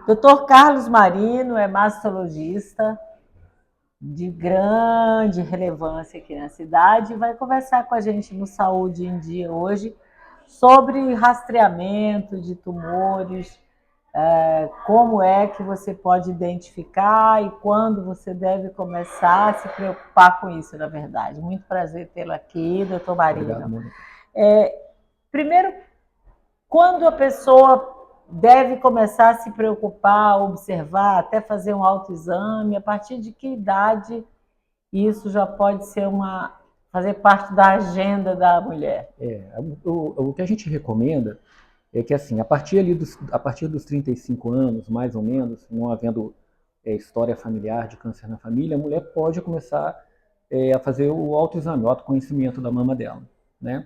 Dr. Carlos Marino é mastologista de grande relevância aqui na cidade e vai conversar com a gente no Saúde em Dia hoje sobre rastreamento de tumores, como é que você pode identificar e quando você deve começar a se preocupar com isso, na verdade. Muito prazer tê-lo aqui, doutor Marino. Obrigado, Mônica. Primeiro, quando a pessoa deve começar a se preocupar, observar, até fazer um autoexame, a partir de que idade isso já pode ser fazer parte da agenda da mulher? O que a gente recomenda é que, assim, a partir dos 35 anos, mais ou menos, não havendo história familiar de câncer na família, a mulher pode começar a fazer o autoexame, o autoconhecimento da mama dela, né?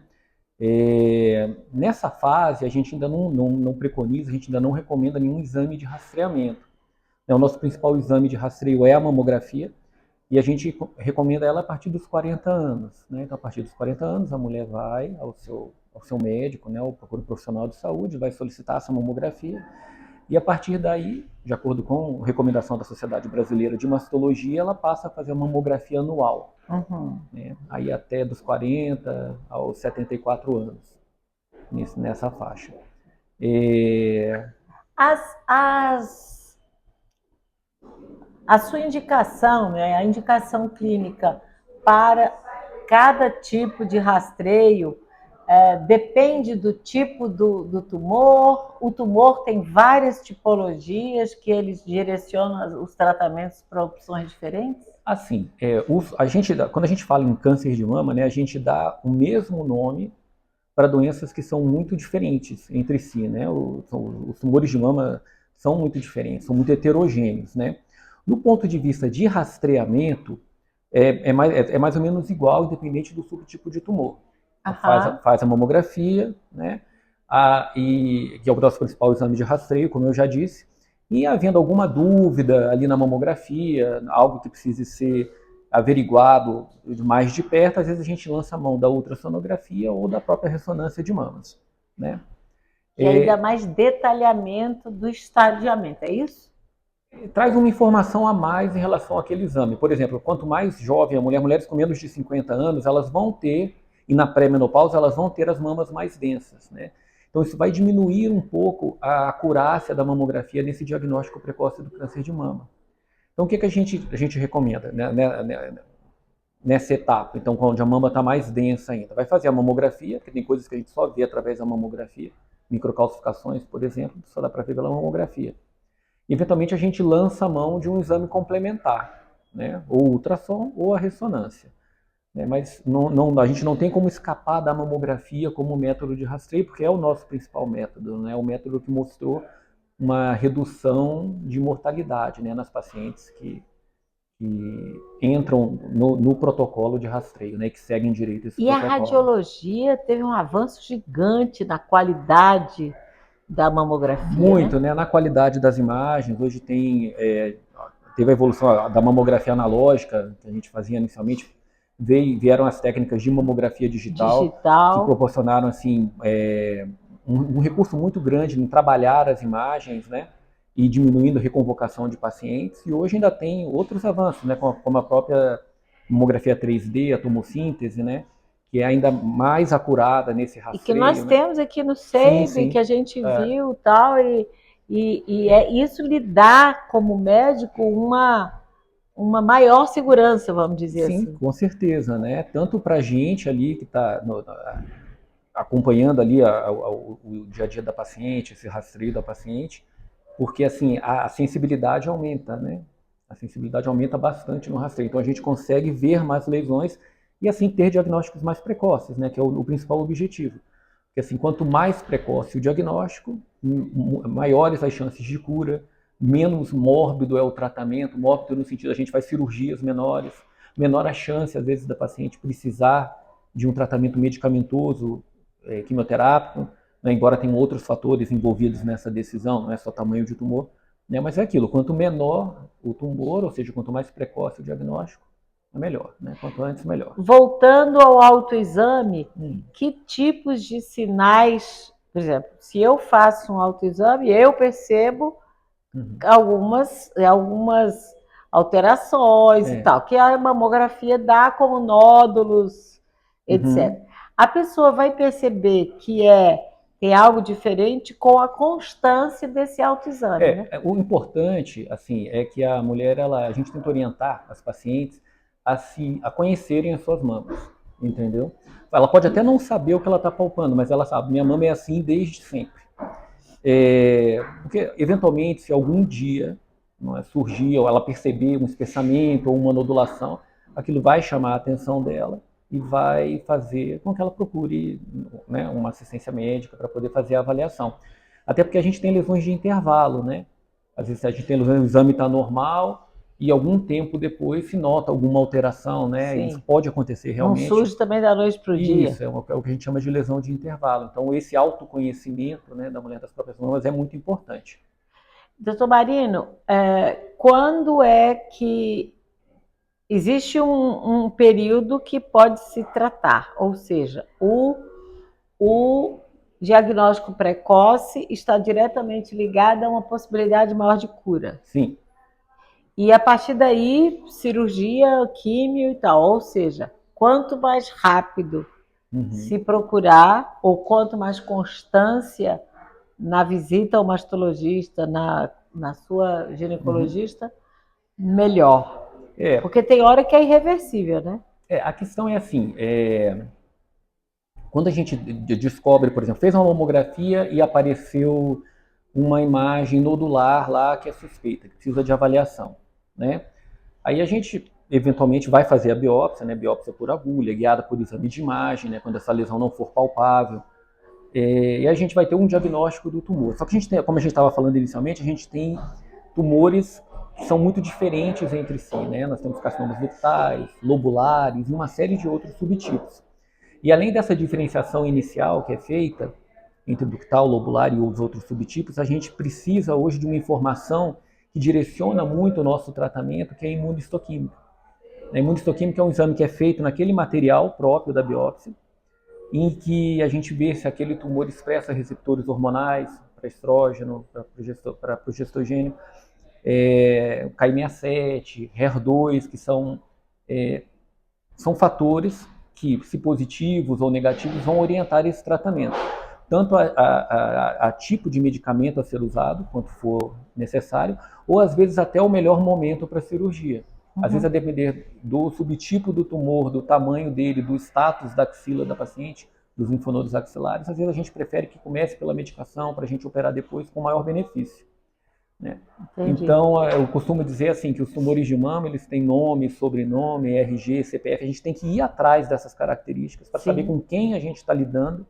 Nessa fase, a gente ainda não preconiza, a gente ainda não recomenda nenhum exame de rastreamento. O nosso principal exame de rastreio é a mamografia, e a gente recomenda ela a partir dos 40 anos. Né? Então, a partir dos 40 anos, a mulher vai ao seu médico, né, ou procura um profissional de saúde, vai solicitar essa mamografia, e a partir daí, de acordo com a recomendação da Sociedade Brasileira de Mastologia, ela passa a fazer uma mamografia anual. Né? Aí até dos 40 aos 74 anos, nessa faixa. A sua indicação, né, a indicação clínica para cada tipo de rastreio depende do tipo do tumor. O tumor tem várias tipologias que eles direcionam os tratamentos para opções diferentes? Assim, quando a gente fala em câncer de mama, né, a gente dá o mesmo nome para doenças que são muito diferentes entre si, né? Os tumores de mama são muito diferentes, são muito heterogêneos, né? Do ponto de vista de rastreamento, é mais ou menos igual, independente do subtipo de tumor. Faz a mamografia, né? Que é o nosso principal exame de rastreio, como eu já disse, e havendo alguma dúvida ali na mamografia, algo que precise ser averiguado mais de perto, às vezes a gente lança a mão da ultrassonografia ou da própria ressonância de mamas, né? E aí dá mais detalhamento do estadiamento, é isso? Traz uma informação a mais em relação àquele exame. Por exemplo, quanto mais jovem a mulher, mulheres com menos de 50 anos, elas vão ter, e na pré-menopausa, elas vão ter as mamas mais densas, né? Então isso vai diminuir um pouco a acurácia da mamografia nesse diagnóstico precoce do câncer de mama. Então o que a gente recomenda, né, nessa etapa? Então, onde a mama está mais densa ainda, vai fazer a mamografia, porque tem coisas que a gente só vê através da mamografia, microcalcificações, por exemplo, só dá para ver pela mamografia. Eventualmente a gente lança a mão de um exame complementar, né? Ou o ultrassom ou a ressonância. Né? Mas a gente não tem como escapar da mamografia como método de rastreio, porque é o nosso principal método, né? O método que mostrou uma redução de mortalidade, né, nas pacientes que entram no protocolo de rastreio, né, que seguem direito esse protocolo. E a radiologia teve um avanço gigante na qualidade da mamografia. Muito, né? Na qualidade das imagens. Hoje teve a evolução da mamografia analógica, que a gente fazia inicialmente, vieram as técnicas de mamografia digital. Que proporcionaram assim, um recurso muito grande em trabalhar as imagens, né? E diminuindo a reconvocação de pacientes. E hoje ainda tem outros avanços, né? Como a própria mamografia 3D, a tomossíntese, né? Que é ainda mais acurada nesse rastreio. E que nós temos aqui no SEIB, que a gente viu tal, e isso lhe dá, como médico, uma maior segurança, vamos dizer assim. Sim, com certeza, né? Tanto para a gente ali que está acompanhando ali o dia a dia da paciente, esse rastreio da paciente, porque assim a sensibilidade aumenta, né? A sensibilidade aumenta bastante no rastreio, então a gente consegue ver mais lesões e assim ter diagnósticos mais precoces, né? Que é o principal objetivo. Porque assim, quanto mais precoce o diagnóstico, maiores as chances de cura, menos mórbido é o tratamento, mórbido no sentido a gente faz cirurgias menores, menor a chance às vezes da paciente precisar de um tratamento medicamentoso, quimioterápico, né? Embora tenham outros fatores envolvidos nessa decisão, não é só tamanho de tumor, né? Mas é aquilo, quanto menor o tumor, ou seja, quanto mais precoce o diagnóstico, é melhor, né? Quanto antes, melhor. Voltando ao autoexame, que tipos de sinais, por exemplo, se eu faço um autoexame, eu percebo Uhum. algumas alterações e tal, que a mamografia dá como nódulos, Uhum. etc. A pessoa vai perceber que tem algo diferente com a constância desse autoexame, né? O importante, assim, é que a mulher, a gente tenta orientar as pacientes a conhecerem as suas mamas, entendeu? Ela pode até não saber o que ela está palpando, mas ela sabe, minha mama é assim desde sempre. Porque, eventualmente, se algum dia não é, surgir, ou ela perceber um espessamento ou uma nodulação, aquilo vai chamar a atenção dela e vai fazer com que ela procure, né, uma assistência médica para poder fazer a avaliação. Até porque a gente tem lesões de intervalo, né? Às vezes a gente tem lesões, o exame está normal e algum tempo depois se nota alguma alteração, né? E isso Sim. pode acontecer Não realmente. surge também da noite para o dia. Isso, é o que a gente chama de lesão de intervalo. Então, esse autoconhecimento, né, da mulher das próprias mamas é muito importante. Doutor Marino, quando é que existe um período que pode se tratar? Ou seja, o diagnóstico precoce está diretamente ligado a uma possibilidade maior de cura. Sim. E a partir daí, cirurgia, químio e tal. Ou seja, quanto mais rápido se procurar, ou quanto mais constância na visita ao mastologista, na sua ginecologista, melhor. Porque tem hora que é irreversível, né? A questão é assim, quando a gente descobre, por exemplo, fez uma mamografia e apareceu uma imagem nodular lá que é suspeita, que precisa de avaliação, né? Aí a gente eventualmente vai fazer a biópsia, né? Biópsia por agulha, guiada por exame de imagem, né? Quando essa lesão não for palpável. E a gente vai ter um diagnóstico do tumor. Só que a gente tem, como a gente estava falando inicialmente, a gente tem tumores que são muito diferentes entre si, né? Nós temos carcinomas ductais, lobulares e uma série de outros subtipos. E além dessa diferenciação inicial que é feita entre ductal, lobular e os outros subtipos, a gente precisa hoje de uma informação que direciona muito o nosso tratamento, que é a imunistoquímica. A imunistoquímica é um exame que é feito naquele material próprio da biópsia, em que a gente vê se aquele tumor expressa receptores hormonais para estrógeno, para progestogênio, Ki67, HER2, que são fatores que, se positivos ou negativos, vão orientar esse tratamento. Tanto a tipo de medicamento a ser usado, quanto for necessário, ou às vezes até o melhor momento para a cirurgia. Às vezes, a depender do subtipo do tumor, do tamanho dele, do status da axila da paciente, dos linfonodos axilares, às vezes a gente prefere que comece pela medicação para a gente operar depois com maior benefício, né? Então, eu costumo dizer assim que os tumores de mama, eles têm nome, sobrenome, RG, CPF. A gente tem que ir atrás dessas características para saber com quem a gente está lidando,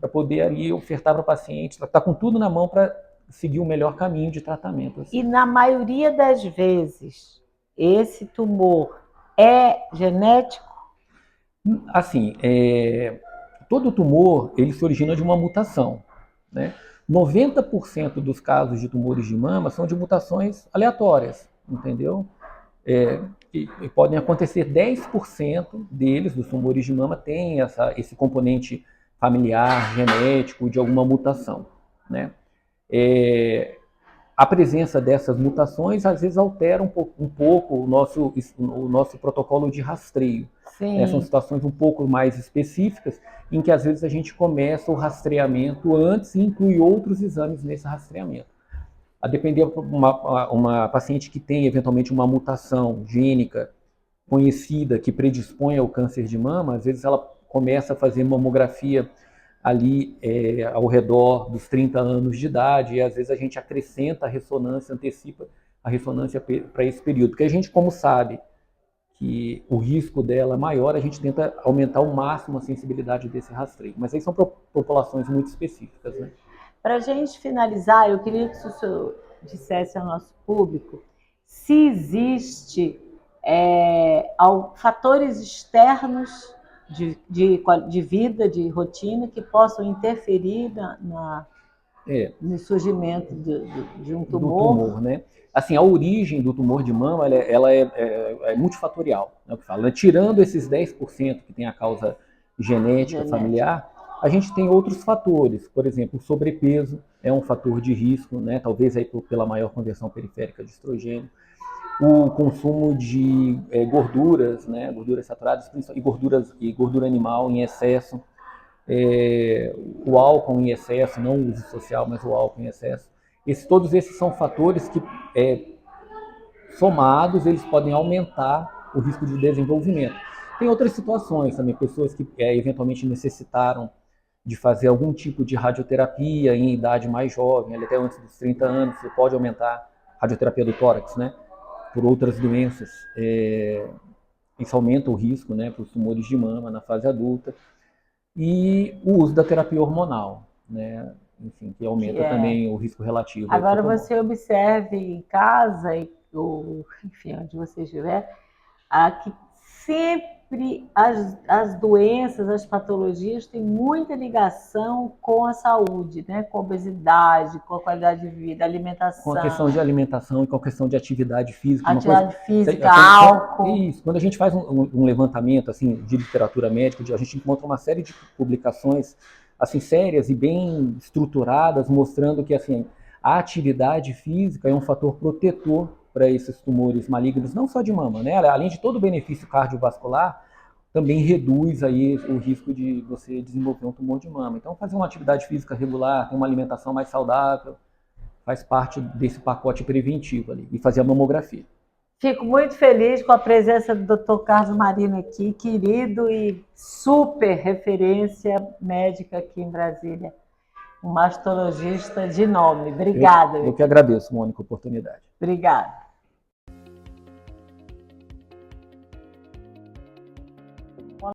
para poder ali ofertar para o paciente, estar com tudo na mão para seguir o melhor caminho de tratamento. Assim. E na maioria das vezes, esse tumor é genético? Assim, todo tumor, ele se origina de uma mutação, né? 90% dos casos de tumores de mama são de mutações aleatórias, entendeu? E podem acontecer 10% deles, dos tumores de mama, tem esse componente familiar, genético, de alguma mutação, né? A presença dessas mutações às vezes altera um pouco o nosso protocolo de rastreio. Né? São situações um pouco mais específicas em que às vezes a gente começa o rastreamento antes e inclui outros exames nesse rastreamento. A depender de uma paciente que tem eventualmente uma mutação gênica conhecida que predispõe ao câncer de mama, às vezes ela começa a fazer mamografia ali ao redor dos 30 anos de idade, e às vezes a gente acrescenta a ressonância, antecipa a ressonância para esse período. Porque a gente, como sabe que o risco dela é maior, a gente tenta aumentar ao máximo a sensibilidade desse rastreio. Mas aí são populações muito específicas, né? Para a gente finalizar, eu queria que o senhor dissesse ao nosso público se existe fatores externos de vida, de rotina, que possam interferir no surgimento de um tumor. Do tumor, né? Assim, a origem do tumor de mama ela é multifatorial, né, que fala. Tirando esses 10% que tem a causa genética familiar, A gente tem outros fatores, por exemplo, o sobrepeso é um fator de risco, né? Talvez aí pela maior conversão periférica de estrogênio. O consumo de gorduras, né? Gorduras saturadas e gordura animal em excesso, o álcool em excesso, não o uso social, mas o álcool em excesso. Todos esses são fatores que, somados, eles podem aumentar o risco de desenvolvimento. Tem outras situações também, pessoas que eventualmente necessitaram de fazer algum tipo de radioterapia em idade mais jovem, até antes dos 30 anos, você pode aumentar a radioterapia do tórax, né? Por outras doenças. Isso aumenta o risco, né, para os tumores de mama na fase adulta. E o uso da terapia hormonal, né? Enfim, que aumenta também o risco relativo. Agora você observe em casa, ou enfim, onde você estiver, que sempre as doenças, as patologias têm muita ligação com a saúde, né? Com a obesidade, com a qualidade de vida, alimentação. Com a questão de alimentação e com a questão de atividade física. Atividade física, álcool. Isso, quando a gente faz um levantamento assim, de literatura médica, a gente encontra uma série de publicações assim, sérias e bem estruturadas, mostrando que assim, a atividade física é um fator protetor para esses tumores malignos, não só de mama, né? Além de todo o benefício cardiovascular, também reduz aí o risco de você desenvolver um tumor de mama. Então, fazer uma atividade física regular, ter uma alimentação mais saudável, faz parte desse pacote preventivo ali, e fazer a mamografia. Fico muito feliz com a presença do Dr. Carlos Marino aqui, querido e super referência médica aqui em Brasília. Um mastologista de nome. Obrigada. Eu que agradeço, Mônica, a oportunidade. Obrigada.